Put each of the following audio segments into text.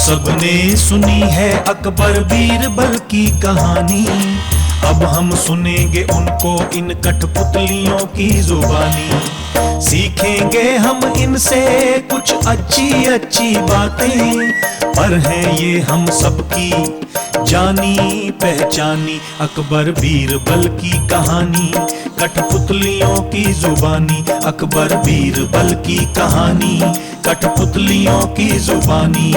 सबने सुनी है अकबर बीरबल की कहानी, अब हम सुनेंगे उनको इन कठपुतलियों की जुबानी। सीखेंगे हम इनसे कुछ अच्छी अच्छी बातें, पर हैं ये हम सबकी जानी पहचानी। अकबर बीरबल की कहानी, कठपुतलियों की जुबानी। अकबर बीरबल की कहानी, कठपुतलियों की जुबानी।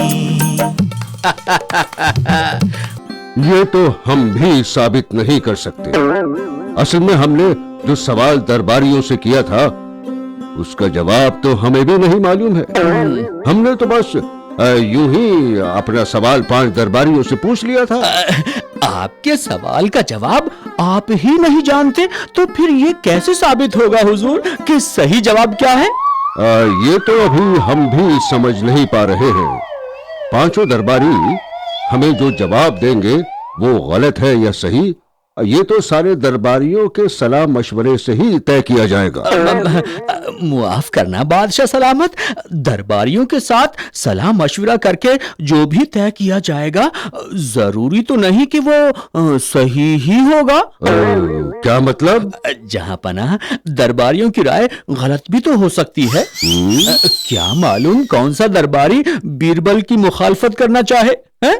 ये तो हम भी साबित नहीं कर सकते। असल में हमने जो सवाल दरबारियों से किया था उसका जवाब तो हमें भी नहीं मालूम है। हमने तो बस यूं ही अपना सवाल 5 दरबारियों से पूछ लिया था। आपके सवाल का जवाब आप ही नहीं जानते तो फिर ये कैसे साबित होगा हुजूर कि सही जवाब क्या है? ये तो अभी हम भी समझ नहीं पा रहे हैं। 5 दरबारी हमें जो जवाब देंगे वो गलत है या सही, ये तो सारे दरबारियों के सलाह मशवरे से ही तय किया जाएगा। मुआफ करना बादशाह सलामत, दरबारियों के साथ सलाह मशवरा करके जो भी तय किया जाएगा जरूरी तो नहीं कि वो सही ही होगा। क्या मतलब? जहां पनाह दरबारियों की राय गलत भी तो हो सकती है। क्या मालूम कौन सा दरबारी बीरबल की मुखालफत करना चाहे है?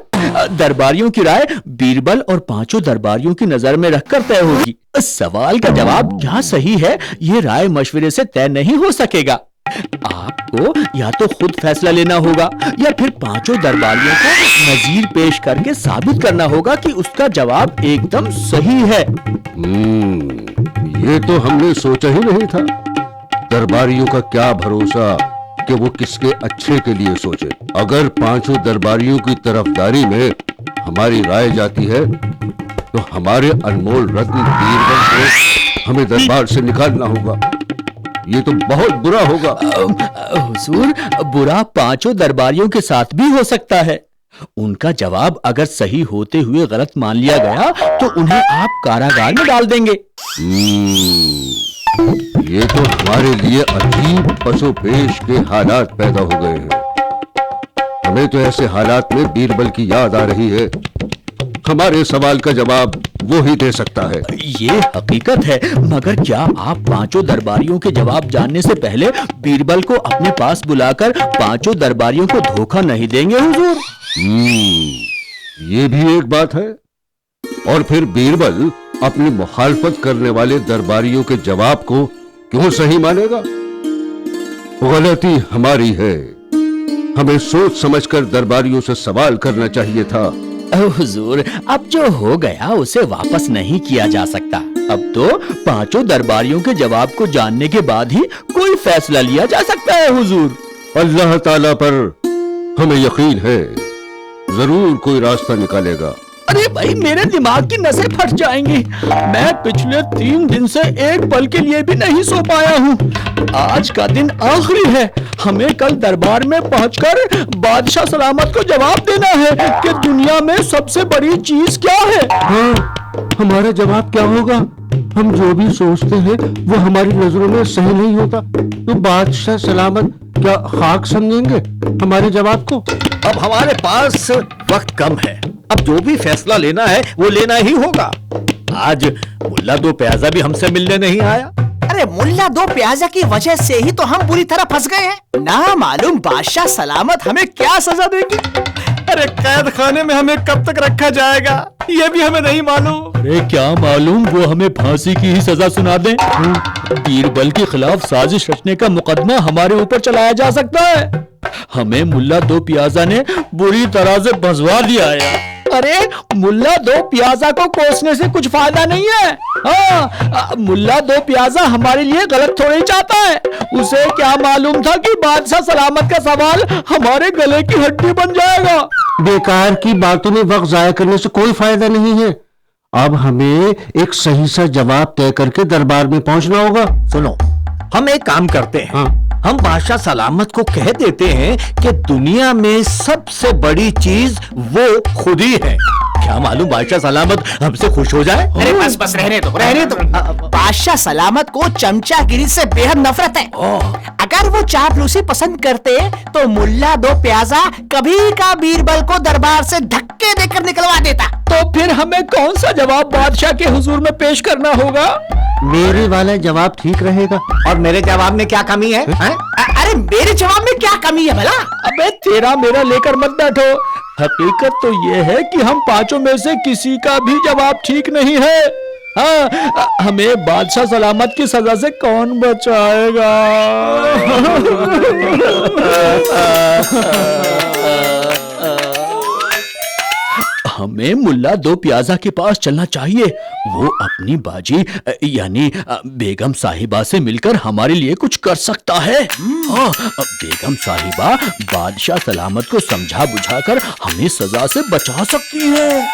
दरबारियों की राय बीरबल और 5 दरबारियों की नजर में रखकर तय होगी। सवाल का जवाब क्या सही है ये राय मशवरे से तय नहीं हो सकेगा। आपको या तो खुद फैसला लेना होगा या फिर 5 दरबारियों को नजीर पेश करके साबित करना होगा कि उसका जवाब एकदम सही है। ये तो हमने सोचा ही नहीं था। दरबारियों का क्या भरोसा कि वो किसके अच्छे के लिए सोचे। अगर 5 दरबारियों की तरफदारी में हमारी राय जाती है तो हमारे अनमोल रत्न बीरबल को हमें दरबार से निकालना होगा। ये तो बहुत बुरा होगा। हुजूर, बुरा 5 दरबारियों के साथ भी हो सकता है। उनका जवाब अगर सही होते हुए गलत मान लिया गया तो उन्हें आप कारागार में डाल देंगे। ये तो हमारे लिए अजीब पसोपेश के हालात पैदा हो गए हैं। हमें तो ऐसे हालात में बीरबल की याद आ रही है। हमारे सवाल का जवाब वो ही दे सकता है। ये हकीकत है, मगर क्या आप 5 दरबारियों के जवाब जानने से पहले बीरबल को अपने पास बुलाकर 5 दरबारियों को धोखा नहीं देंगे हुजूर? ये भी एक बात है। और फिर बीरबल अपनी मुखालफत करने वाले दरबारियों के जवाब को क्यों सही मानेगा? गलती हमारी है। हमें सोच समझकर दरबारियों से सवाल करना चाहिए था। हुजूर, अब जो हो गया उसे वापस नहीं किया जा सकता। अब तो 5 दरबारियों के जवाब को जानने के बाद ही कोई फैसला लिया जा सकता है हुजूर। अल्लाह ताला पर हमें यकीन है, जरूर कोई रास्ता निकालेगा। अरे भाई, मेरे दिमाग की नसें फट जाएंगी। मैं पिछले 3 दिन से एक पल के लिए भी नहीं सो पाया हूँ। आज का दिन आखिरी है। हमें कल दरबार में पहुंचकर बादशाह सलामत को जवाब देना है कि दुनिया में सबसे बड़ी चीज क्या है। हाँ, हमारा जवाब क्या होगा? हम जो भी सोचते हैं वो हमारी नजरों में सही नहीं होता तो बादशाह सलामत क्या खाक समझेंगे हमारे जवाब को? अब हमारे पास वक्त कम है। अब जो भी फैसला लेना है वो लेना ही होगा। आज मुल्ला 2 प्याजा भी हमसे मिलने नहीं आया। अरे मुल्ला 2 प्याजा की वजह से ही तो हम बुरी तरह फंस गए हैं। ना मालूम बादशाह सलामत हमें क्या सजा देगी। अरे कैद खाने में हमें कब तक रखा जाएगा ये भी हमें नहीं मालूम। अरे क्या मालूम वो हमें फांसी की ही सजा सुना दें। बीरबल के खिलाफ साजिश रचने का मुकदमा हमारे ऊपर चलाया जा सकता है। हमें मुल्ला 2 प्याजा ने बुरी तरह से भंसवा दिया है। अरे मुल्ला 2 प्याजा को कोसने से कुछ फायदा नहीं है। हाँ, मुल्ला 2 प्याजा हमारे लिए गलत थोड़ी चाहता है। उसे क्या मालूम था कि बादशाह सलामत का सवाल हमारे गले की हड्डी बन जाएगा। बेकार की बातों में वक्त जाया करने से कोई फायदा नहीं है। अब हमें एक सही सा जवाब तय करके दरबार में पहुंचना होगा। सुनो, हम एक काम करते हैं। हाँ। हम बादशाह सलामत को कह देते हैं कि दुनिया में सबसे बड़ी चीज वो खुद ही है। क्या मालूम बादशाह सलामत हमसे खुश हो जाए। अरे बस बस रहने दो रहने दो। बादशाह सलामत को चमचागिरी से बेहद नफरत है। अगर वो चापलूसी पसंद करते तो मुल्ला दो प्याजा कभी का बीरबल को दरबार से धक्के देकर निकलवा देता। तो फिर हमें कौन सा जवाब बादशाह के हुजूर में पेश करना होगा? मेरे वाला जवाब ठीक रहेगा। और मेरे जवाब में क्या कमी है? अरे मेरे जवाब में क्या कमी है भला? अबे तेरा मेरा लेकर मत बैठो। हकीकत तो ये है कि हम पांचों में से किसी का भी जवाब ठीक नहीं है। हाँ, हमें बादशाह सलामत की सजा से कौन बचाएगा? हमें मुल्ला दो प्याजा के पास चलना चाहिए। वो अपनी बाजी यानी बेगम साहिबा से मिलकर हमारे लिए कुछ कर सकता है। हाँ, बेगम साहिबा बादशाह सलामत को समझा बुझाकर हमें सजा से बचा सकती है।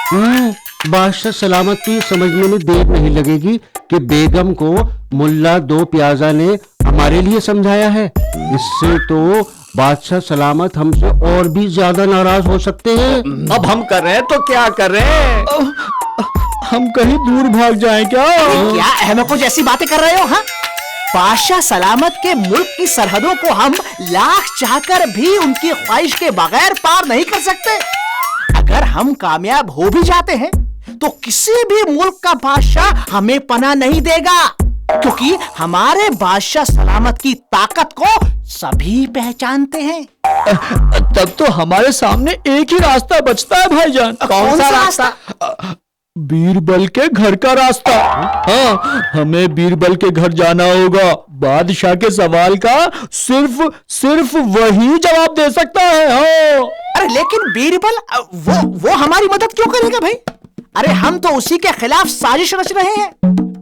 बादशाह सलामत को ये समझने में देर नहीं लगेगी कि बेगम को मुल्ला दो प्याजा ने हमारे लिए समझाया है। इससे तो बादशाह सलामत हमसे और भी ज्यादा नाराज हो सकते हैं। अब हम कर रहे हैं तो क्या कर रहे हैं? हम कहीं दूर भाग जाएं क्या? क्या अहमको जैसी बातें कर रहे हो? हाँ, बादशाह सलामत के मुल्क की सरहदों को हम लाख चाहकर भी उनकी ख्वाहिश के बगैर पार नहीं कर सकते। अगर हम कामयाब हो भी जाते हैं तो किसी भी मुल्क का बादशाह हमें पनाह नहीं देगा, क्योंकि हमारे बादशाह सलामत की ताकत को सभी पहचानते हैं। तब तो हमारे सामने एक ही रास्ता बचता है भाईजान। कौन सा रास्ता? बीरबल के घर का रास्ता। हाँ, हमें बीरबल के घर जाना होगा। बादशाह के सवाल का सिर्फ वही जवाब दे सकता है। हाँ। अरे लेकिन बीरबल वो हमारी मदद क्यों करेगा भाई? अरे हम तो उसी के खिलाफ साजिश रच रहे हैं।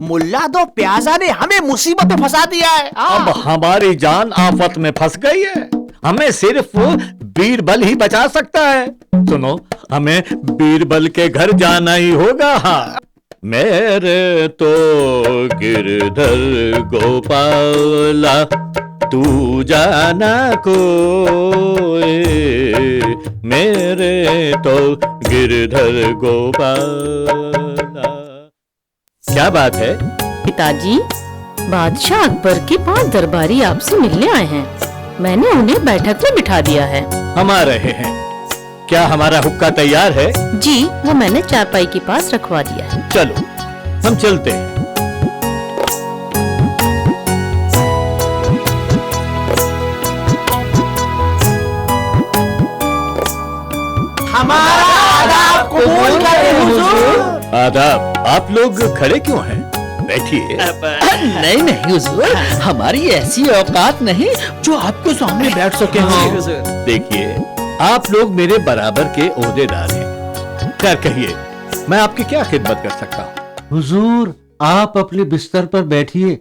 मुल्ला दो प्याजा ने हमें मुसीबत में फंसा दिया है। अब हमारी जान आफत में फंस गई है। हमें सिर्फ बीरबल ही बचा सकता है। सुनो, हमें बीरबल के घर जाना ही होगा। हाँ, मेरे तो गिरधर गोपाला तू जाना कोई, मेरे तो गिरधर गोपाला। क्या बात है? पिताजी, बादशाह अकबर के पास दरबारी आपसे मिलने आए हैं। मैंने उन्हें बैठक में बिठा दिया है। हम आ रहे हैं। क्या हमारा हुक्का तैयार है? जी, वो मैंने चारपाई के पास रखवा दिया है। चलो हम चलते हैं। हमारा आदाब कबूल करें हुजूर। आदाब। आप लोग खड़े क्यों हैं? बैठिए। नहीं हुजूर, हमारी ऐसी औकात नहीं जो आपके सामने बैठ सके। देखिए, आप लोग मेरे बराबर के ओहदेदार हैं। खैर कहिए, मैं आपकी क्या खिदमत कर सकता हूँ? हुजूर, आप अपने बिस्तर पर बैठिए।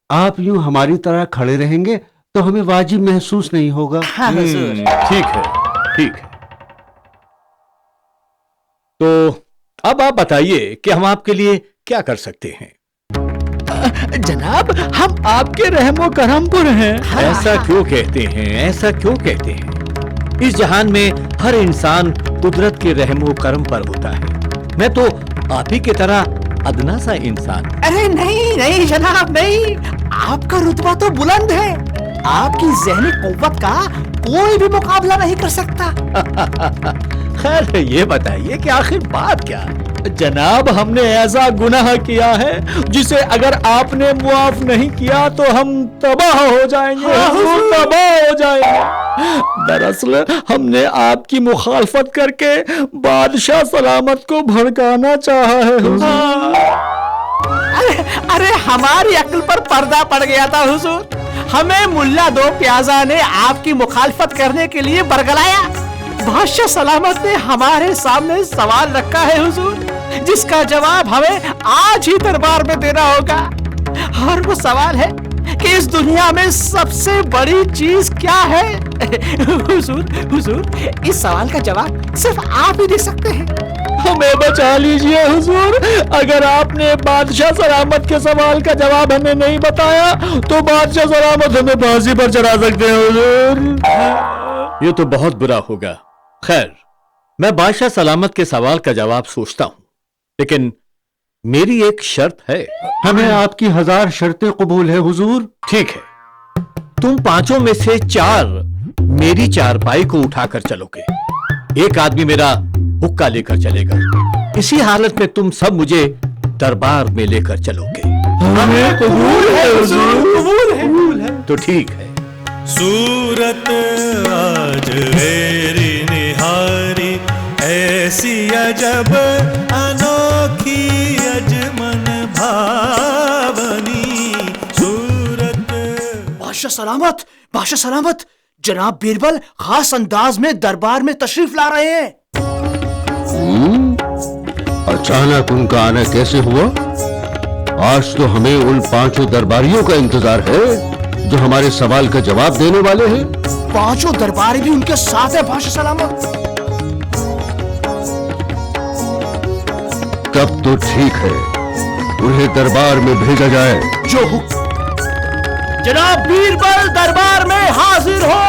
आप यूं हमारी तरह खड़े रहेंगे तो हमें वाजिब महसूस नहीं होगा। ठीक है, ठीक है। तो अब आप बताइए कि हम आपके लिए क्या कर सकते हैं? जनाब, हम आपके रहमो करम पर हैं। ऐसा क्यों कहते हैं? ऐसा क्यों कहते हैं? इस जहान में हर इंसान कुदरत के रहमो करम पर होता है। मैं तो आप ही की तरह अदना सा इंसान। अरे नहीं नहीं जनाब, नहीं। आपका रुतबा तो बुलंद है। आपकी ज़हनी कुव्वत का कोई भी मुकाबला नहीं कर सकता। खैर ये बताइए कि आखिर बात क्या है? जनाब, हमने ऐसा गुनाह किया है जिसे अगर आपने मुआफ नहीं किया तो हम तबाह हो जाएंगे। हुजूर, तबाह हो जाएंगे। दरअसल हमने आपकी मुखालफत करके बादशाह सलामत को भड़काना चाहा है। हुजूर। अरे हमारी अक्ल पर पर्दा पड़ गया था हुजूर। हमें मुल्ला दो प्याजा ने आपकी मुखालफत करने के लिए बरगलाया। बादशाह सलामत ने हमारे सामने सवाल रखा है हुजूर, जिसका जवाब हमें आज ही दरबार में देना होगा। और वो सवाल है कि इस दुनिया में सबसे बड़ी चीज क्या है? हुजूर, इस सवाल का जवाब सिर्फ आप ही दे सकते हैं। हमें बचा लीजिए हुजूर। अगर आपने बादशाह सलामत के सवाल का जवाब हमें नहीं बताया तो बादशाह सलामत हमें फांसी पर चढ़ा सकते हैं हुजूर। ये तो बहुत बुरा होगा। खैर, मैं बादशाह सलामत के सवाल का जवाब सोचता हूं, लेकिन मेरी एक शर्त है। हमें आपकी 1000 शर्तें कबूल है हुजूर। ठीक है, तुम पांचों में से 4 मेरी चारपाई को उठाकर चलोगे, एक आदमी मेरा हुक्का लेकर चलेगा। इसी हालत में तुम सब मुझे दरबार में लेकर चलोगे। हमें कबूल है हुजूर, कबूल है। तो ठीक है। सूरत आज मेरी निहारी, ऐसी अजब अनोखी अजमन भावनी सूरत। बादशाह सलामत, जनाब बीरबल खास अंदाज में दरबार में तशरीफ ला रहे हैं। अचानक उनका आना कैसे हुआ? आज तो हमें उन 5 दरबारियों का इंतजार है जो हमारे सवाल का जवाब देने वाले हैं। 5 दरबारी भी उनके साथ है बादशाह सलामत। तब तो ठीक है, उन्हें दरबार में भेजा जाए। जो हुक्म। जनाब बीरबल दरबार में हाजिर हो।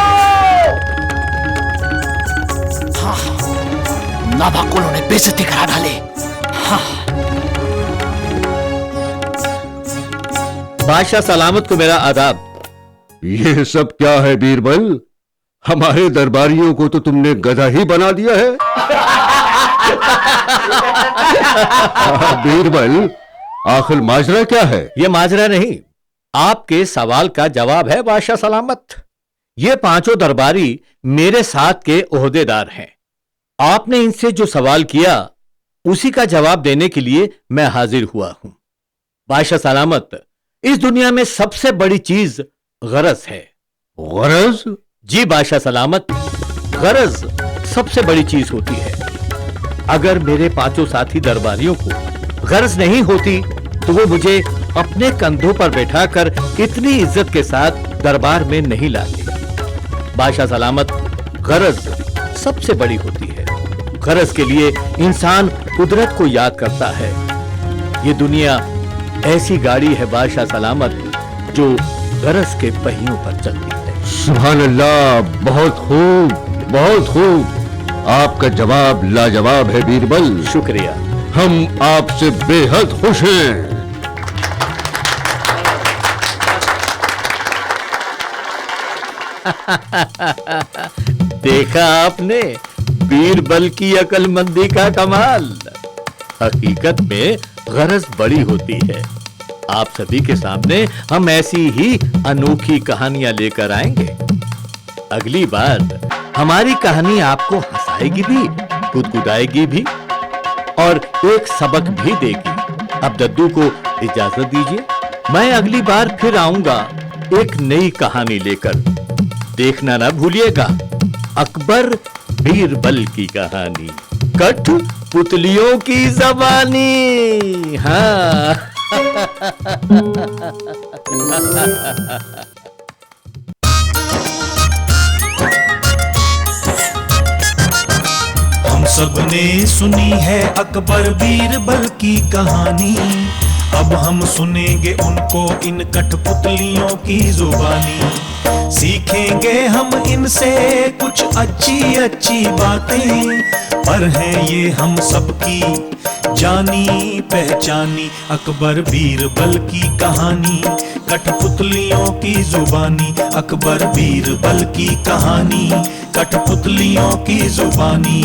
हाँ, नाबाकुलों ने बेइज्जती करा डाले। बादशाह सलामत को मेरा आदाब। ये सब क्या है बीरबल? हमारे दरबारियों को तो तुमने गधा ही बना दिया है। बीरबल, आखिर माजरा क्या है? ये माजरा नहीं, आपके सवाल का जवाब है बादशाह सलामत। ये 5 दरबारी मेरे साथ के ओहदेदार हैं। आपने इनसे जो सवाल किया उसी का जवाब देने के लिए मैं हाजिर हुआ हूं। बादशाह सलामत, इस दुनिया में सबसे बड़ी चीज गरज है। गरज? जी बादशाह सलामत, गरज सबसे बड़ी चीज होती है। अगर मेरे 5 साथी दरबारियों को गरज नहीं होती तो वो मुझे अपने कंधों पर बैठाकर इतनी इज्जत के साथ दरबार में नहीं लाते। बादशाह सलामत, गरज सबसे बड़ी होती है। गरज के लिए इंसान कुदरत को याद करता है। ये दुनिया ऐसी गाड़ी है बादशाह सलामत जो गरज के पहियों पर चलती है। सुभान अल्लाह, बहुत खूब, बहुत खूब। आपका जवाब लाजवाब है बीरबल। शुक्रिया। हम आपसे बेहद खुश हैं। देखा आपने बीरबल की अकलमंदी का कमाल। हकीकत में गरज बड़ी होती है। आप सभी के सामने हम ऐसी ही अनोखी कहानियां लेकर आएंगे। अगली बार हमारी कहानी आपको हंसाएगी भी, गुदगुदाएगी भी और एक सबक भी देगी। अब दद्दू को इजाजत दीजिए, मैं अगली बार फिर आऊंगा एक नई कहानी लेकर। देखना ना भूलिएगा अकबर बीरबल की कहानी, कठपुतलियों की जबानी। हाँ। हम सबने सुनी है अकबर बीरबल की कहानी, अब हम सुनेंगे उनको इन कठपुतलियों की जुबानी। सीखेंगे हम इनसे कुछ अच्छी अच्छी बातें, पर हैं ये हम सबकी जानी पहचानी। अकबर बीरबल की कहानी, कठपुतलियों की जुबानी। अकबर बीरबल की कहानी, कठपुतलियों की जुबानी।